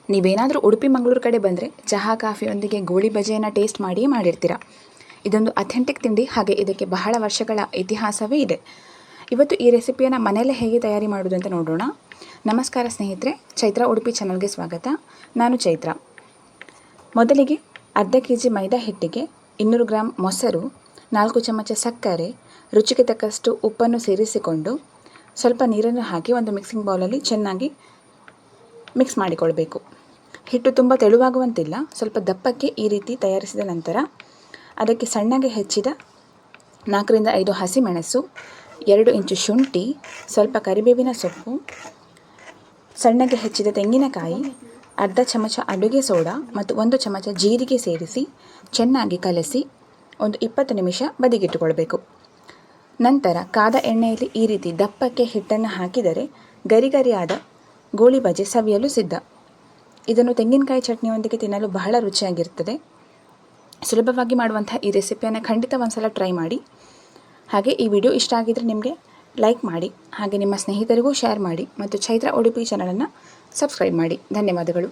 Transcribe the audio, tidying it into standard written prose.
ನೀವೇನಾದರೂ ಉಡುಪಿ ಮಂಗಳೂರು ಕಡೆ ಬಂದರೆ ಚಹಾ ಕಾಫಿಯೊಂದಿಗೆ ಗೋಳಿ ಬಜೆಯನ್ನು ಟೇಸ್ಟ್ ಮಾಡಿಯೇ ಮಾಡಿರ್ತೀರ. ಇದೊಂದು ಅಥೆಂಟಿಕ್ ತಿಂಡಿ, ಹಾಗೆ ಇದಕ್ಕೆ ಬಹಳ ವರ್ಷಗಳ ಇತಿಹಾಸವೇ ಇದೆ. ಇವತ್ತು ಈ ರೆಸಿಪಿಯನ್ನು ಮನೆಯಲ್ಲೇ ಹೇಗೆ ತಯಾರಿ ಮಾಡೋದು ಅಂತ ನೋಡೋಣ. ನಮಸ್ಕಾರ ಸ್ನೇಹಿತರೆ, ಚೈತ್ರ ಉಡುಪಿ ಚಾನಲ್ಗೆ ಸ್ವಾಗತ. ನಾನು ಚೈತ್ರ. ಮೊದಲಿಗೆ ಅರ್ಧ ಕೆಜಿ ಮೈದಾ ಹಿಟ್ಟಿಗೆ 200 ಗ್ರಾಂ ಮೊಸರು, 4 ಚಮಚ ಸಕ್ಕರೆ, ರುಚಿಗೆ ತಕ್ಕಷ್ಟು ಉಪ್ಪನ್ನು ಸೇರಿಸಿಕೊಂಡು ಸ್ವಲ್ಪ ನೀರನ್ನು ಹಾಕಿ ಒಂದು ಮಿಕ್ಸಿಂಗ್ ಬೌಲಲ್ಲಿ ಚೆನ್ನಾಗಿ ಮಿಕ್ಸ್ ಮಾಡಿಕೊಳ್ಬೇಕು. ಹಿಟ್ಟು ತುಂಬ ತೆಳುವಾಗುವಂತಿಲ್ಲ, ಸ್ವಲ್ಪ ದಪ್ಪಕ್ಕೆ ಈ ರೀತಿ ತಯಾರಿಸಿದ ನಂತರ ಅದಕ್ಕೆ ಸಣ್ಣಗೆ ಹೆಚ್ಚಿದ 4ರಿಂದ 5 ಹಸಿಮೆಣಸು, 2 ಇಂಚು ಶುಂಠಿ, ಸ್ವಲ್ಪ ಕರಿಬೇವಿನ ಸೊಪ್ಪು, ಸಣ್ಣಗೆ ಹೆಚ್ಚಿದ ತೆಂಗಿನಕಾಯಿ, ಅರ್ಧ ಚಮಚ ಅಡುಗೆ ಸೋಡಾ ಮತ್ತು 1 ಚಮಚ ಜೀರಿಗೆ ಸೇರಿಸಿ ಚೆನ್ನಾಗಿ ಕಲಸಿ ಒಂದು 20 ನಿಮಿಷ ಬದಿಗಿಟ್ಟುಕೊಳ್ಬೇಕು. ನಂತರ ಕಾದ ಎಣ್ಣೆಯಲ್ಲಿ ಈ ರೀತಿ ದಪ್ಪಕ್ಕೆ ಹಿಟ್ಟನ್ನು ಹಾಕಿದರೆ ಗರಿಗರಿಯಾದ ಗೋಳಿ ಬಜೆ ಸವಿಯಲು ಸಿದ್ಧ. ಇದನ್ನು ತೆಂಗಿನಕಾಯಿ ಚಟ್ನಿಯೊಂದಿಗೆ ತಿನ್ನಲು ಬಹಳ ರುಚಿಯಾಗಿರ್ತದೆ. ಸುಲಭವಾಗಿ ಮಾಡುವಂಥ ಈ ರೆಸಿಪಿಯನ್ನು ಖಂಡಿತ ಒಂದ್ಸಲ ಟ್ರೈ ಮಾಡಿ. ಹಾಗೆ ಈ ವಿಡಿಯೋ ಇಷ್ಟ ಆಗಿದ್ದರೆ ನಿಮಗೆ ಲೈಕ್ ಮಾಡಿ, ಹಾಗೆ ನಿಮ್ಮ ಸ್ನೇಹಿತರಿಗೂ ಶೇರ್ ಮಾಡಿ ಮತ್ತು ಚೈತ್ರ ಉಡುಪಿ ಚಾನಲನ್ನು ಸಬ್ಸ್ಕ್ರೈಬ್ ಮಾಡಿ. ಧನ್ಯವಾದಗಳು.